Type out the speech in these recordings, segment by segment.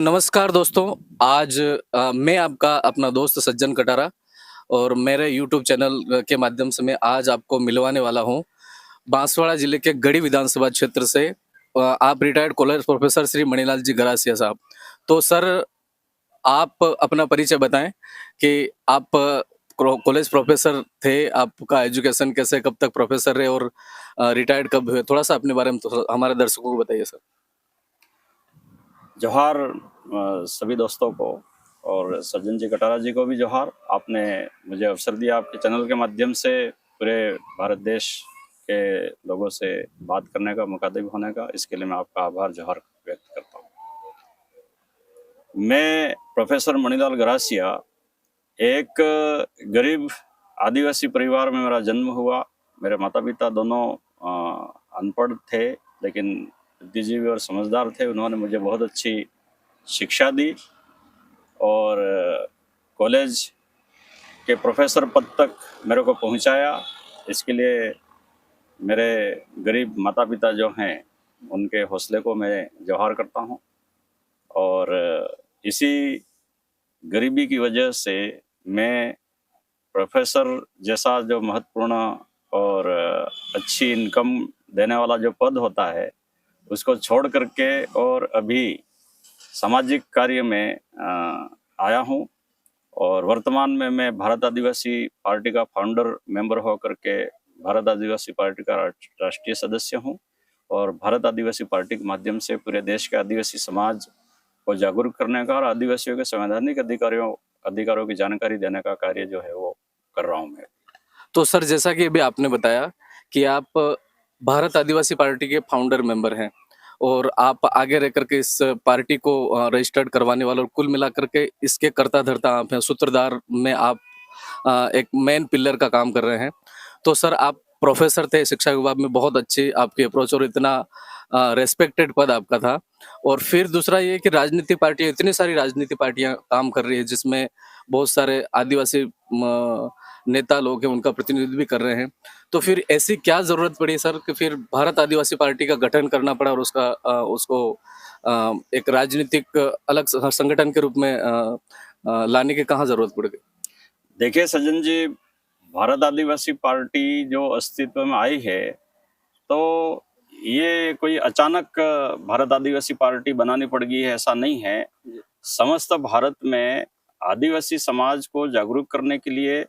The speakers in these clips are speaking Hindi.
नमस्कार दोस्तों। आज मैं आपका अपना दोस्त सज्जन कटारा और मेरे यूट्यूब चैनल के माध्यम से मैं आज आपको मिलवाने वाला हूँ बांसवाड़ा जिले के गढ़ी विधानसभा क्षेत्र से। आप retired college professor Shri Manilal ji Garasia साहब। तो सर, आप अपना परिचय बताएं कि आप कॉलेज प्रोफेसर थे, आपका एजुकेशन कैसे, कब तक प्रोफेसर रहे और रिटायर्ड कब हुए? थोड़ा सा अपने बारे में तो हमारे दर्शकों को बताइए सर। जोहार सभी दोस्तों को और सज्जन जी कटारा जी को भी जोहार। आपने मुझे अवसर दिया आपके चैनल के माध्यम से पूरे भारत देश के लोगों से बात करने का, मुखातिब होने का। इसके लिए मैं आपका आभार जोहार व्यक्त करता हूँ। मैं प्रोफेसर मणिलाल गरासिया, एक गरीब आदिवासी परिवार में मेरा जन्म हुआ। मेरे माता पिता दोनों अनपढ़ थे, लेकिन बुद्धिजीवी और समझदार थे। उन्होंने मुझे बहुत अच्छी शिक्षा दी और कॉलेज के प्रोफेसर पद तक मेरे को पहुंचाया। इसके लिए मेरे गरीब माता पिता जो हैं, उनके हौसले को मैं जोहार करता हूं। और इसी गरीबी की वजह से मैं प्रोफेसर जैसा जो महत्वपूर्ण और अच्छी इनकम देने वाला जो पद होता है, उसको छोड़ करके और अभी सामाजिक कार्य में आया हूँ। और वर्तमान में मैं भारत आदिवासी पार्टी का फाउंडर मेंबर होकर के भारत आदिवासी पार्टी का राष्ट्रीय सदस्य हूँ। और भारत आदिवासी पार्टी के माध्यम से पूरे देश के आदिवासी समाज को जागरूक करने का और आदिवासियों के संवैधानिक अधिकारों की जानकारी देने का कार्य जो है वो कर रहा हूँ मैं। तो सर, जैसा कि अभी आपने बताया कि आप भारत आदिवासी पार्टी के फाउंडर मेंबर हैं और आप आगे रह करके इस पार्टी को रजिस्टर्ड करवाने वाले और कुल मिलाकर के इसके कर्ता धर्ता आप हैं, सूत्रधार में आप एक मेन पिलर का काम कर रहे हैं। तो सर, आप प्रोफेसर थे, शिक्षा विभाग में बहुत अच्छी आपकी अप्रोच और इतना रेस्पेक्टेड पद आपका था। और फिर दूसरा ये कि राजनीतिक पार्टियां, इतनी सारी राजनीतिक पार्टियां काम कर रही है जिसमें बहुत सारे आदिवासी नेता लोग हैं, उनका प्रतिनिधित्व भी कर रहे हैं। तो फिर ऐसी क्या जरूरत पड़ी सर कि फिर भारत आदिवासी पार्टी का गठन करना पड़ा और उसको एक राजनीतिक अलग संगठन के रूप में लाने की कहाँ जरूरत पड़ गई? देखिए सज्जन जी, भारत आदिवासी पार्टी जो अस्तित्व में आई है, तो ये कोई अचानक भारत आदिवासी पार्टी बनानी पड़ गई है, ऐसा नहीं है। समस्त भारत में आदिवासी समाज को जागरूक करने के लिए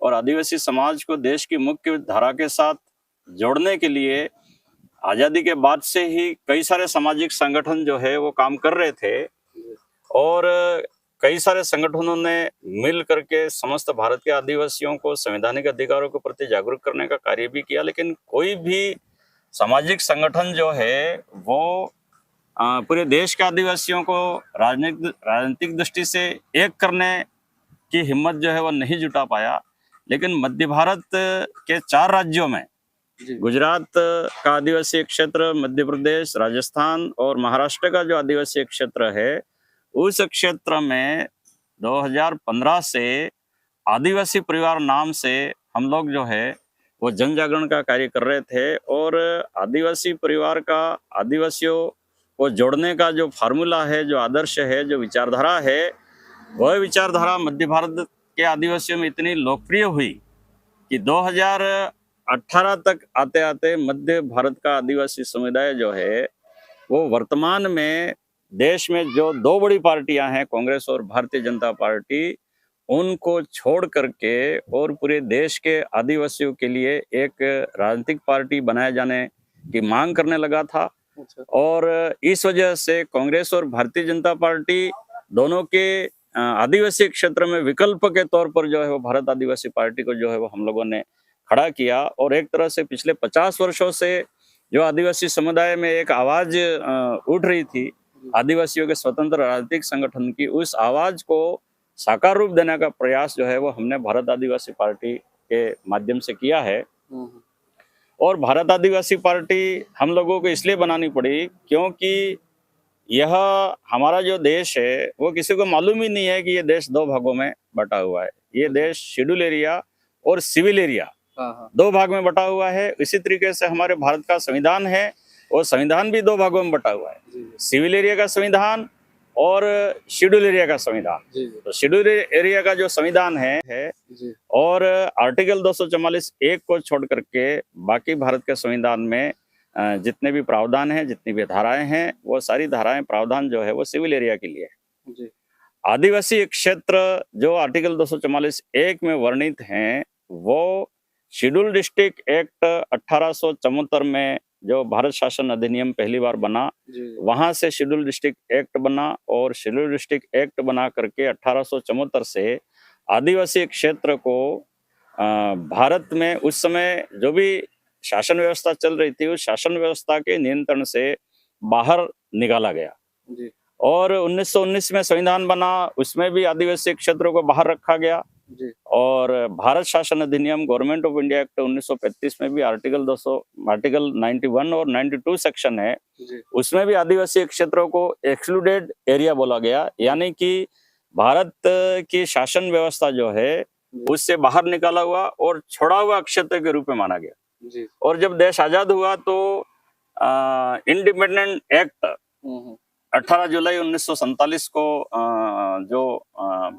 और आदिवासी समाज को देश की मुख्य धारा के साथ जोड़ने के लिए आजादी के बाद से ही कई सारे सामाजिक संगठन जो है वो काम कर रहे थे। और कई सारे संगठनों ने मिल करके समस्त भारत के आदिवासियों को संवैधानिक अधिकारों के प्रति जागरूक करने का कार्य भी किया। लेकिन कोई भी सामाजिक संगठन जो है वो पूरे देश के आदिवासियों को राजनीतिक दृष्टि से एक करने की हिम्मत जो है वो नहीं जुटा पाया। लेकिन मध्य भारत के 4 राज्यों में, गुजरात का आदिवासी क्षेत्र, मध्य प्रदेश, राजस्थान और महाराष्ट्र का जो आदिवासी क्षेत्र है, उस क्षेत्र में 2015 से आदिवासी परिवार नाम से हम लोग जो है वो जन जागरण का कार्य कर रहे थे। और आदिवासी परिवार का, आदिवासियों को जोड़ने का जो फार्मूला है, जो आदर्श है, जो विचारधारा है, वह विचारधारा मध्य भारत के आदिवासियों में इतनी लोकप्रिय हुई कि 2018 तक आते आते मध्य भारत का आदिवासी समुदाय जो है वो वर्तमान में देश में जो 2 बड़ी पार्टियां हैं, कांग्रेस और भारतीय जनता पार्टी, उनको छोड़ करके और पूरे देश के आदिवासियों के लिए एक राजनीतिक पार्टी बनाए जाने की मांग करने लगा था। और इस वजह से कांग्रेस और भारतीय जनता पार्टी दोनों के आदिवासी क्षेत्र में विकल्प के तौर पर जो है वो भारत आदिवासी पार्टी को जो है वो हम लोगों ने खड़ा किया। और एक तरह से पिछले 50 वर्षों से जो आदिवासी समुदाय में एक आवाज उठ रही थी आदिवासियों के स्वतंत्र राजनीतिक संगठन की, उस आवाज को साकार रूप देने का प्रयास जो है वो हमने भारत आदिवासी पार्टी के माध्यम से किया है। और भारत आदिवासी पार्टी हम लोगों को इसलिए बनानी पड़ी क्योंकि यह हमारा जो देश है वो किसी को मालूम ही नहीं है कि ये देश 2 भागों में बटा हुआ है। ये देश शेड्यूल एरिया और सिविल एरिया 2 भाग में बटा हुआ है। इसी तरीके से हमारे भारत का संविधान है और संविधान भी 2 भागों में बटा हुआ है। सिविल एरिया का संविधान और शेड्यूल एरिया का संविधान। जी जी तो शेड्यूल एरिया का जो संविधान है जी और आर्टिकल 244 एक को छोड़ करके बाकी भारत के संविधान में जितने भी प्रावधान हैं, जितनी भी धाराएं हैं, वो सारी धाराएं प्रावधान जो है वो सिविल एरिया के लिए है। जी आदिवासी क्षेत्र जो आर्टिकल 244 एक में वर्णित हैं, वो शेड्यूल डिस्ट्रिक्ट एक्ट 1874 में जो भारत शासन अधिनियम पहली बार बना, जी वहां से शेड्यूल डिस्ट्रिक्ट एक्ट बना और शेड्यूल डिस्ट्रिक्ट एक्ट बना करके 1874 से आदिवासी क्षेत्र को भारत में उस समय जो भी शासन व्यवस्था चल रही थी, उस शासन व्यवस्था के नियंत्रण से बाहर निकाला गया। जी और 1919 में संविधान बना, उसमें भी आदिवासी क्षेत्रों को बाहर रखा गया। जी और भारत शासन अधिनियम गवर्नमेंट ऑफ इंडिया एक्ट 1935 में भी आर्टिकल 91 और 92 सेक्शन है, जी उसमें भी आदिवासी क्षेत्रों को एक्सक्लूडेड एरिया बोला गया, यानी कि भारत की शासन व्यवस्था जो है उससे बाहर निकाला हुआ और छोड़ा हुआ क्षेत्र के रूप में माना गया। जी और जब देश आजाद हुआ तो इंडिपेंडेंट एक्ट 18 जुलाई 1947 को जो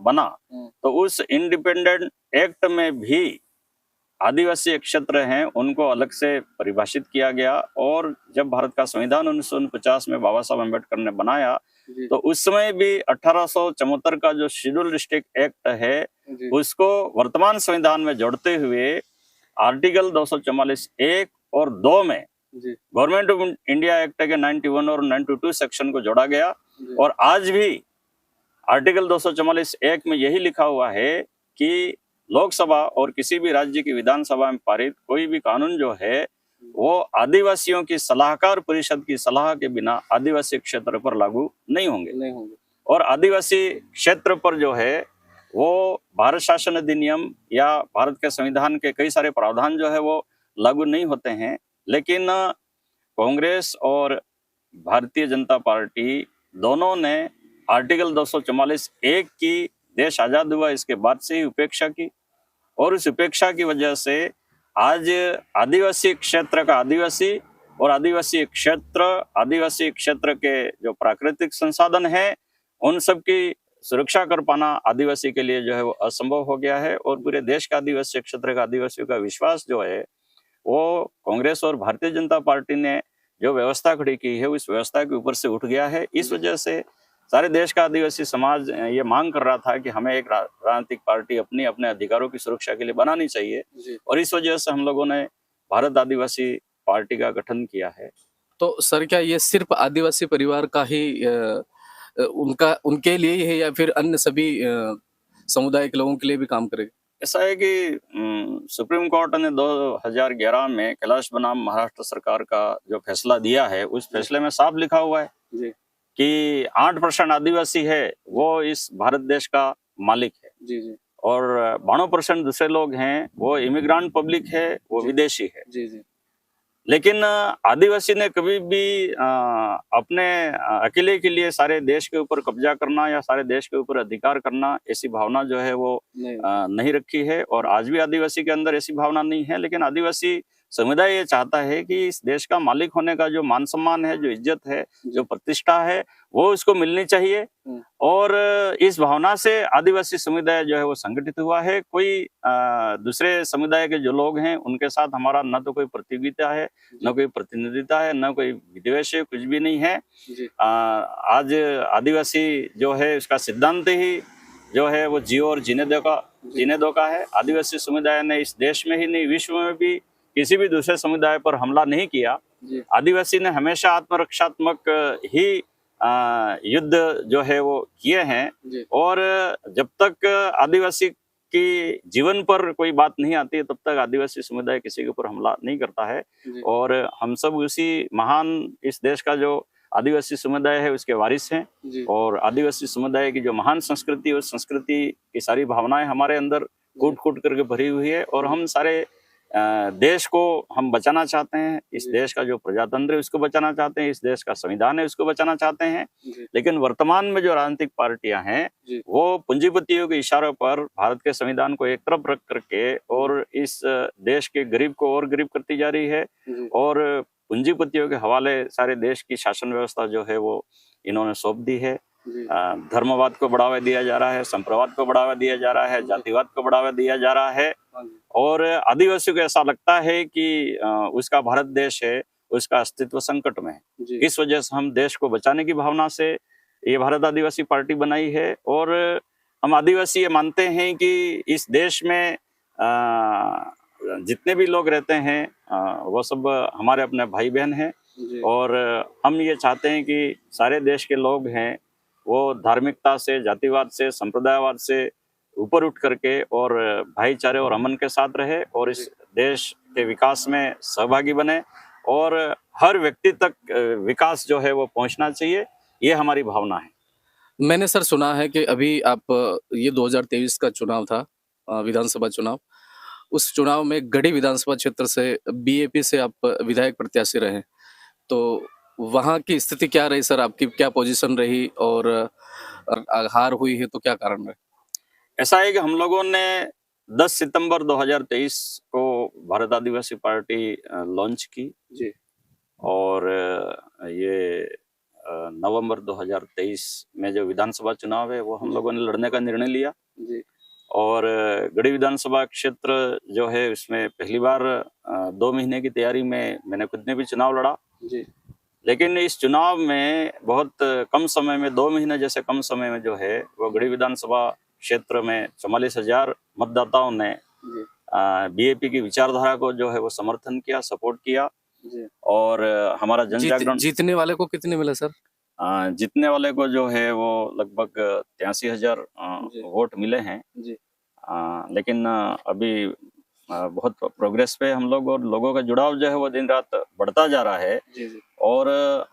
बना, तो उस इंडिपेंडेंट एक्ट में भी आदिवासी क्षेत्र हैं उनको अलग से परिभाषित किया गया। और जब भारत का संविधान 1949 में बाबा साहब अम्बेडकर ने बनाया, तो उस समय भी 1874 का जो शेड्यूल डिस्ट्रिक्ट एक्ट है उसको वर्तमान संविधान में जोड़ते हुए आर्टिकल 244 एक और 2 में गवर्नमेंट ऑफ इंडिया एक्ट के 91 और 92 सेक्शन को जोड़ा गया। और आज भी आर्टिकल 244 एक में यही लिखा हुआ है कि लोकसभा और किसी भी राज्य की विधानसभा में पारित कोई भी कानून जो है वो आदिवासियों की सलाहकार परिषद की सलाह के बिना आदिवासी क्षेत्र पर लागू नहीं होंगे। और आदिवासी क्षेत्र पर जो है वो भारत शासन अधिनियम या भारत के संविधान के कई सारे प्रावधान जो है वो लागू नहीं होते हैं। लेकिन कांग्रेस और भारतीय जनता पार्टी दोनों ने आर्टिकल 244 एक की देश आजाद हुआ इसके बाद से ही उपेक्षा की, और उस उपेक्षा की वजह से आज आदिवासी क्षेत्र का आदिवासी और आदिवासी क्षेत्र के जो प्राकृतिक संसाधन है उन सब की सुरक्षा कर पाना आदिवासी के लिए जो है वो असंभव हो गया है। और पूरे देश का आदिवासी क्षेत्र का आदिवासियों का विश्वास जो है वो कांग्रेस और भारतीय जनता पार्टी ने जो व्यवस्था खड़ी की है उस व्यवस्था के ऊपर से उठ गया है। इस वजह से सारे देश का आदिवासी समाज ये मांग कर रहा था कि हमें एक राजनीतिक पार्टी अपने अधिकारों की सुरक्षा के लिए बनानी चाहिए, और इस वजह से हम लोगों ने भारत आदिवासी पार्टी का गठन किया है। तो सर क्या ये सिर्फ आदिवासी परिवार का ही उनके लिए ही है या फिर अन्य सभी समुदाय के लोगों के लिए भी काम करेगा? ऐसा है कि सुप्रीम कोर्ट ने 2011 में कैलाश बनाम महाराष्ट्र सरकार का जो फैसला दिया है उस फैसले में साफ लिखा हुआ है कि 8% आदिवासी है वो इस भारत देश का मालिक है, और 92% दूसरे लोग हैं वो इमिग्रेंट पब्लिक है, वो विदेशी है। लेकिन आदिवासी ने कभी भी अपने अकेले के लिए सारे देश के ऊपर कब्जा करना या सारे देश के ऊपर अधिकार करना ऐसी भावना जो है वो नहीं रखी है, और आज भी आदिवासी के अंदर ऐसी भावना नहीं है। लेकिन आदिवासी समुदाय ये चाहता है कि इस देश का मालिक होने का जो मान सम्मान है, जो इज्जत है, जो प्रतिष्ठा है वो उसको मिलनी चाहिए। और इस भावना से आदिवासी समुदाय जो है वो संगठित हुआ है। कोई दूसरे समुदाय के जो लोग हैं उनके साथ हमारा न तो कोई प्रतियोगिता है, न कोई प्रतिनिधिता है, न कोई विद्वेष है, कुछ भी नहीं है। आज आदिवासी जो है उसका सिद्धांत ही जो है वो जियो और जीने दो का है। आदिवासी समुदाय ने इस देश में ही नहीं विश्व में भी किसी भी दूसरे समुदाय पर हमला नहीं किया। आदिवासी ने हमेशा आत्मरक्षात्मक ही युद्ध जो है वो किए हैं, और जब तक आदिवासी की जीवन पर कोई बात नहीं आती तब तक आदिवासी समुदाय किसी के ऊपर हमला नहीं करता है। और हम सब उसी महान इस देश का जो आदिवासी समुदाय है उसके वारिस हैं, और आदिवासी समुदाय की जो महान संस्कृति उस संस्कृति की सारी भावनाएं हमारे अंदर कूट करके भरी हुई है। और हम सारे देश को हम बचाना चाहते हैं, इस देश का जो प्रजातंत्र है उसको बचाना चाहते हैं, इस देश का संविधान है उसको बचाना चाहते हैं। लेकिन वर्तमान में जो राजनीतिक पार्टियां हैं वो पूंजीपतियों के इशारों पर भारत के संविधान को एक तरफ रख करके और इस देश के गरीब को और गरीब करती जा रही है, और पूंजीपतियों के हवाले सारे देश की शासन व्यवस्था जो है वो इन्होंने सौंप दी है। जी, धर्मवाद को बढ़ावा दिया जा रहा है, संप्रदायवाद को बढ़ावा दिया जा रहा है, जातिवाद को बढ़ावा दिया जा रहा है। हाँ जी, और आदिवासियों को ऐसा लगता है कि उसका भारत देश है, उसका अस्तित्व संकट में है। जी, इस वजह से हम देश को बचाने की भावना से ये भारत आदिवासी पार्टी बनाई है। और हम आदिवासी ये मानते हैं कि इस देश में जितने भी लोग रहते हैं वो सब हमारे अपने भाई बहन हैं। जी, और हम ये चाहते हैं कि सारे देश के लोग हैं वो धार्मिकता से, जातिवाद से, संप्रदायवाद से ऊपर उठ करके और भाईचारे और अमन के साथ रहे और इस देश के विकास में सहभागी बने और हर व्यक्ति तक विकास जो है वो पहुंचना चाहिए। ये हमारी भावना है। मैंने सर सुना है कि अभी आप ये 2023 का चुनाव था, विधानसभा चुनाव। उस चुनाव में गढ़ी विधानसभा क्षेत्र से बीएपी से आप विधायक प्रत्याशी रहे। तो वहाँ की स्थिति क्या रही सर? आपकी क्या पोजीशन रही और हार हुई है तो क्या कारण रहे? ऐसा है कि हम लोगों ने 10 सितंबर 2023 को भारत आदिवासी पार्टी लॉन्च की जी, और ये नवंबर 2023 में जो विधानसभा चुनाव है वो हम लोगों ने लड़ने का निर्णय लिया। जी, और गढ़ी विधानसभा क्षेत्र जो है उसमें पहली बार 2 महीने की तैयारी में मैंने खुद ने भी चुनाव लड़ा। जी, लेकिन इस चुनाव में बहुत कम समय में 2 महीने जैसे कम समय में जो है वो गढ़ी विधानसभा क्षेत्र में 44,000 मतदाताओं ने जी, बीएपी की विचारधारा को जो है वो समर्थन किया, सपोर्ट किया। जी। और हमारा जन जागरण जीतने वाले को कितने मिले सर? जीतने वाले को जो है वो लगभग 83,000 जी, वोट मिले हैं। जी, लेकिन अभी बहुत प्रोग्रेस पे हम लोग और लोगों का जुड़ाव जो है वो दिन रात बढ़ता जा रहा है। जी, जी, और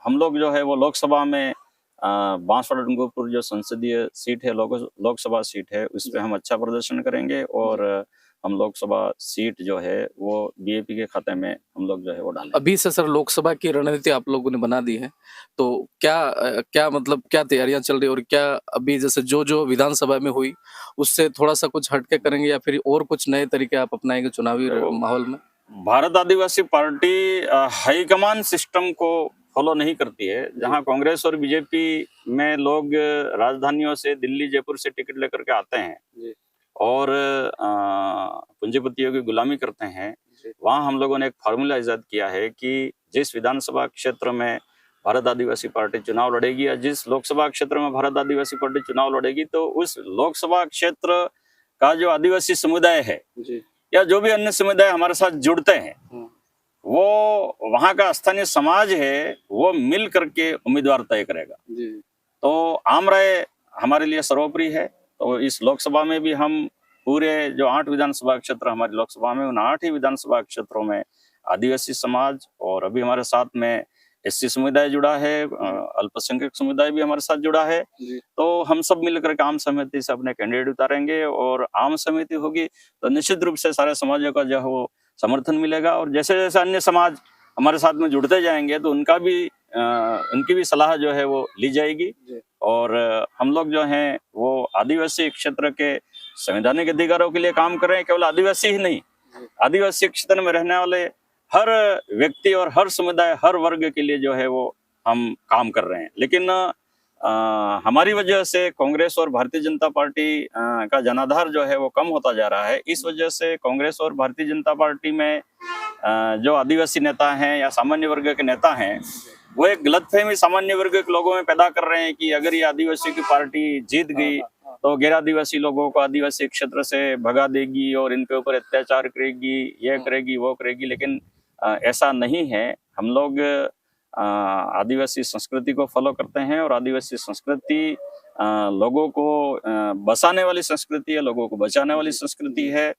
हम लोग जो है वो लोकसभा में बांसवाड़ा डूंगरपुर जो संसदीय सीट है, लोकसभा सीट है, उस पे हम अच्छा प्रदर्शन करेंगे और हम लोकसभा सीट जो है वो बीएपी के खाते में हम लोग जो है वो डालेंगे। अभी से सर लोकसभा की रणनीति आप लोगों ने बना दी है, तो क्या मतलब क्या तैयारियां चल रही है और क्या अभी जैसे जो विधानसभा में हुई उससे थोड़ा सा कुछ हटके करेंगे या फिर और कुछ नए तरीके आप अपनाएंगे चुनावी माहौल में? भारत आदिवासी पार्टी हाईकमान सिस्टम को फॉलो नहीं करती है। जहां कांग्रेस और बीजेपी में लोग राजधानियों से दिल्ली, जयपुर से टिकट लेकर के आते हैं जी, और पूंजीपतियों की गुलामी करते हैं, जी, वहां हम लोगों ने एक फार्मूला इजाद किया है कि जिस विधानसभा क्षेत्र में भारत आदिवासी पार्टी चुनाव लड़ेगी या जिस लोकसभा क्षेत्र में भारत आदिवासी पार्टी चुनाव लड़ेगी, तो उस लोकसभा क्षेत्र का जो आदिवासी समुदाय है जी, या जो भी अन्य समुदाय हमारे साथ जुड़ते हैं, वो वहां का स्थानीय समाज है वो मिल करके उम्मीदवार तय करेगा। जी, तो आम राय हमारे लिए सर्वोपरि है। तो इस लोकसभा में भी हम पूरे जो 8 विधानसभा क्षेत्र हमारी लोकसभा में, उन 8 ही विधानसभा क्षेत्रों में आदिवासी समाज और अभी हमारे साथ में एससी समुदाय जुड़ा है, अल्पसंख्यक समुदाय भी हमारे साथ जुड़ा है। जी, तो हम सब मिलकर के आम सहमति से अपने कैंडिडेट उतारेंगे और आम सहमति होगी तो निश्चित रूप से सारे समाजों का जो है वो समर्थन मिलेगा। और जैसे जैसे अन्य समाज हमारे साथ में जुड़ते जाएंगे तो उनकी भी सलाह जो है वो ली जाएगी। जी, और हम लोग जो हैं वो आदिवासी क्षेत्र के संवैधानिक अधिकारों के लिए काम कर रहे हैं। केवल आदिवासी ही नहीं, आदिवासी क्षेत्र में रहने वाले हर व्यक्ति और हर समुदाय, हर वर्ग के लिए जो है वो हम काम कर रहे हैं। लेकिन हमारी वजह से कांग्रेस और भारतीय जनता पार्टी का जनाधार जो है वो कम होता जा रहा है। इस वजह से कांग्रेस और भारतीय जनता पार्टी में जो आदिवासी नेता हैं या सामान्य वर्ग के नेता हैं, वो एक गलतफहमी सामान्य वर्ग के लोगों में पैदा कर रहे हैं कि अगर ये आदिवासी की पार्टी जीत गई तो गैर आदिवासी लोगों को आदिवासी क्षेत्र से भगा देगी और इनके ऊपर अत्याचार करेगी, ये करेगी, वो करेगी। लेकिन ऐसा नहीं है। हम लोग आदिवासी संस्कृति को फॉलो करते हैं और आदिवासी संस्कृति लोगों को बसाने वाली संस्कृति है, लोगों को बचाने वाली संस्कृति है।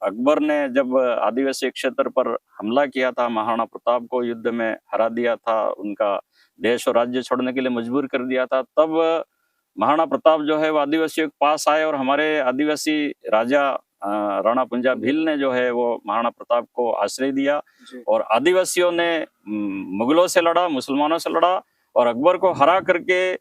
अकबर ने जब आदिवासी क्षेत्र पर हमला किया था, महाराणा प्रताप को युद्ध में हरा दिया था, उनका देश और राज्य छोड़ने के लिए मजबूर कर दिया था, तब महाराणा प्रताप जो है वो आदिवासियों के पास आए और हमारे आदिवासी राजा राणा पुंजा भील ने जो है वो महाराणा प्रताप को आश्रय दिया और आदिवासियों ने मुगलों से लड़ा, मुसलमानों से लड़ा और अकबर को हरा करके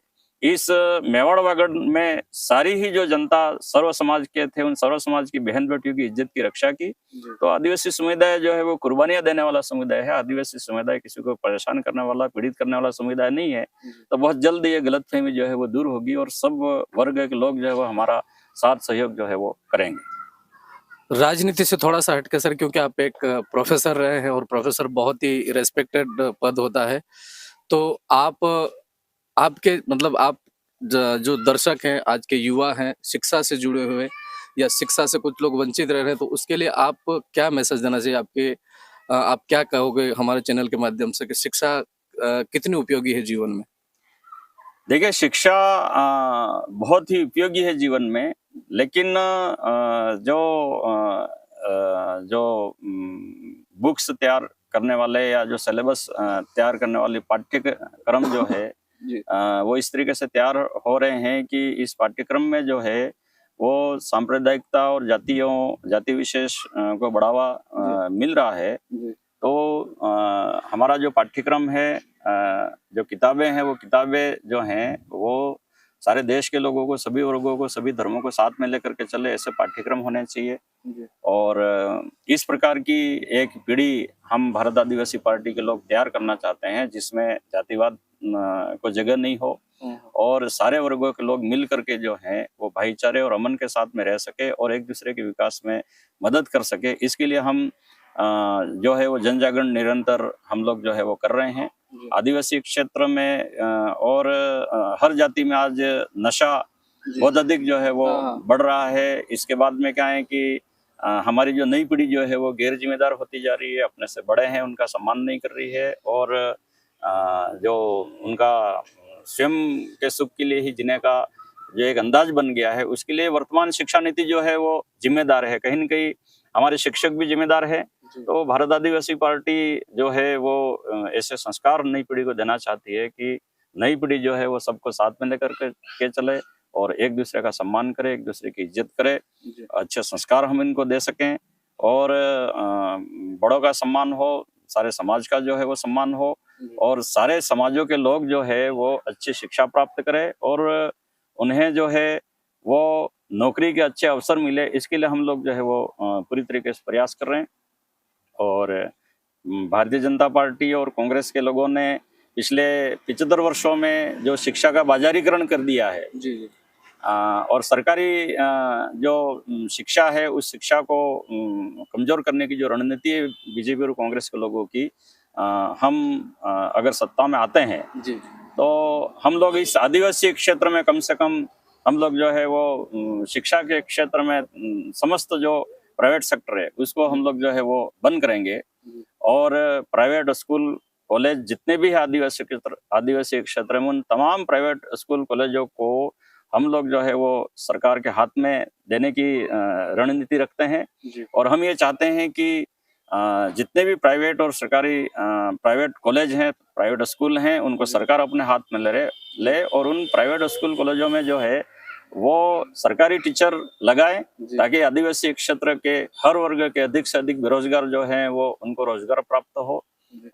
इस मेवाड़ में सारी ही जो जनता सर्व समाज के थे, उन सर्व समाज की बहन बेटियों की इज्जत की रक्षा की। तो आदिवासी समुदाय जो है वो कुर्बानियां देने वाला समुदाय है। आदिवासी समुदाय किसी को परेशान करने वाला, पीड़ित करने वाला समुदाय नहीं है। तो बहुत जल्द ये गलतफहमी जो है वो दूर होगी और सब वर्ग के लोग जो है वो हमारा साथ सहयोग जो है वो करेंगे। राजनीति से थोड़ा सा हटके सर, क्योंकि आप एक प्रोफेसर रहे हैं और प्रोफेसर बहुत ही रेस्पेक्टेड पद होता है, तो आपके मतलब आप जो दर्शक हैं, आज के युवा हैं, शिक्षा से जुड़े हुए या शिक्षा से कुछ लोग वंचित रह रहे हैं, तो उसके लिए आप क्या मैसेज देना चाहिए? आप क्या कहोगे हमारे चैनल के माध्यम से कि शिक्षा कितनी उपयोगी है जीवन में? देखिए, शिक्षा बहुत ही उपयोगी है जीवन में, लेकिन जो बुक्स तैयार करने वाले या जो सिलेबस तैयार करने वाले पाठ्यक्रम जो है वो इस तरीके से तैयार हो रहे हैं कि इस पाठ्यक्रम में जो है वो सांप्रदायिकता और जाति विशेष को बढ़ावा मिल रहा है। तो हमारा जो पाठ्यक्रम है, जो किताबें हैं, वो किताबें जो हैं वो सारे देश के लोगों को, सभी वर्गों को, सभी धर्मों को साथ में लेकर के चले, ऐसे पाठ्यक्रम होने चाहिए। और इस प्रकार की एक पीढ़ी हम भारत आदिवासी पार्टी के लोग तैयार करना चाहते हैं जिसमें जातिवाद को जगह नहीं हो और सारे वर्गों के लोग मिल करके जो हैं वो भाईचारे और अमन के साथ में रह सके और एक दूसरे के विकास में मदद कर सके। इसके लिए हम जो है वो जन जागरण निरंतर हम लोग जो है वो कर रहे हैं। आदिवासी क्षेत्र में और हर जाति में आज नशा बहुत अधिक जो है वो बढ़ रहा है। इसके बाद में क्या है कि हमारी जो नई पीढ़ी जो है वो गैर जिम्मेदार होती जा रही है, अपने से बड़े हैं उनका सम्मान नहीं कर रही है और जो उनका स्वयं के सुख के लिए ही जीने का जो एक अंदाज बन गया है, उसके लिए वर्तमान शिक्षा नीति जो है वो जिम्मेदार है। कहीं न कहीं हमारे शिक्षक भी जिम्मेदार है। तो भारत आदिवासी पार्टी जो है वो ऐसे संस्कार नई पीढ़ी को देना चाहती है कि नई पीढ़ी जो है वो सबको साथ में लेकर के चले और एक दूसरे का सम्मान करे, एक दूसरे की इज्जत करे, अच्छे संस्कार हम इनको दे सकें और बड़ों का सम्मान हो, सारे समाज का जो है वो सम्मान हो और सारे समाजों के लोग जो है वो अच्छी शिक्षा प्राप्त करें और उन्हें जो है वो नौकरी के अच्छे अवसर मिले। इसके लिए हम लोग जो है वो पूरी तरीके से प्रयास कर रहे हैं और भारतीय जनता पार्टी और कांग्रेस के लोगों ने पिछले 75 वर्षों में जो शिक्षा का बाजारीकरण कर दिया है और सरकारी जो शिक्षा है उस शिक्षा को कमजोर करने की जो रणनीति है बीजेपी और कांग्रेस के लोगों की, हम अगर सत्ता में आते हैं तो हम लोग इस आदिवासी क्षेत्र में कम से कम हम लोग जो है वो शिक्षा के क्षेत्र में समस्त जो प्राइवेट सेक्टर है उसको हम लोग जो है वो बंद करेंगे और प्राइवेट स्कूल कॉलेज जितने भी है आदिवासी क्षेत्र में उन तमाम प्राइवेट स्कूल कॉलेजों को हम लोग जो है वो सरकार के हाथ में देने की रणनीति रखते हैं और हम ये चाहते हैं कि जितने भी प्राइवेट और सरकारी प्राइवेट कॉलेज हैं, प्राइवेट स्कूल हैं, उनको सरकार अपने हाथ में ले और उन प्राइवेट स्कूल कॉलेजों में जो है वो सरकारी टीचर लगाए ताकि आदिवासी क्षेत्र के हर वर्ग के अधिक से अधिक बेरोजगार जो हैं वो उनको रोजगार प्राप्त हो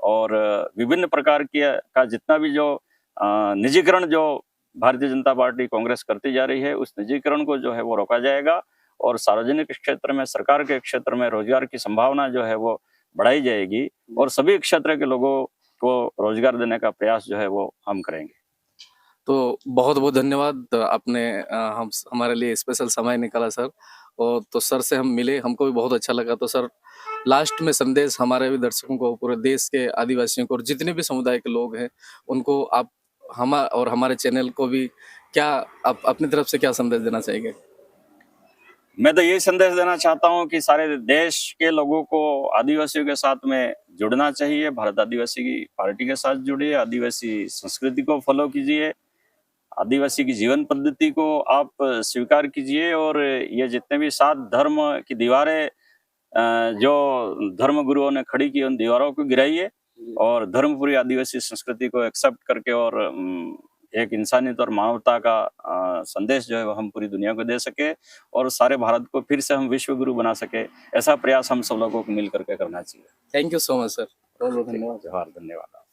और विभिन्न प्रकार का जितना भी जो निजीकरण जो भारतीय जनता पार्टी कांग्रेस करती जा रही है उस निजीकरण को जो है वो रोका जाएगा और सार्वजनिक क्षेत्र में, सरकार के क्षेत्र में रोजगार की संभावना जो है वो बढ़ाई जाएगी और सभी क्षेत्र के लोगों को रोजगार देने का प्रयास जो है वो हम करेंगे। तो बहुत बहुत धन्यवाद, आपने हमारे लिए स्पेशल समय निकाला सर। और तो सर से हम मिले, हमको भी बहुत अच्छा लगा। तो सर लास्ट में संदेश हमारे भी दर्शकों को, पूरे देश के आदिवासियों को और जितने भी समुदाय के लोग हैं उनको आप और हमारे चैनल को भी क्या आप अपनी तरफ से क्या संदेश देना चाहेंगे? मैं तो यही संदेश देना चाहता हूँ कि सारे देश के लोगों को आदिवासियों के साथ में जुड़ना चाहिए। भारत आदिवासी पार्टी के साथ जुड़िए, आदिवासी संस्कृति को फॉलो कीजिए, आदिवासी की जीवन पद्धति को आप स्वीकार कीजिए और ये जितने भी 7 धर्म की दीवारें जो धर्म गुरुओं ने खड़ी की उन दीवारों को गिराइए और धर्मपुरी आदिवासी संस्कृति को एक्सेप्ट करके और एक इंसानियत और मानवता का संदेश जो है वो हम पूरी दुनिया को दे सके और सारे भारत को फिर से हम विश्व गुरु बना सके, ऐसा प्रयास हम सब लोगों को मिल करके करना चाहिए। Thank you so much sir, बहुत बहुत धन्यवाद। धन्यवाद।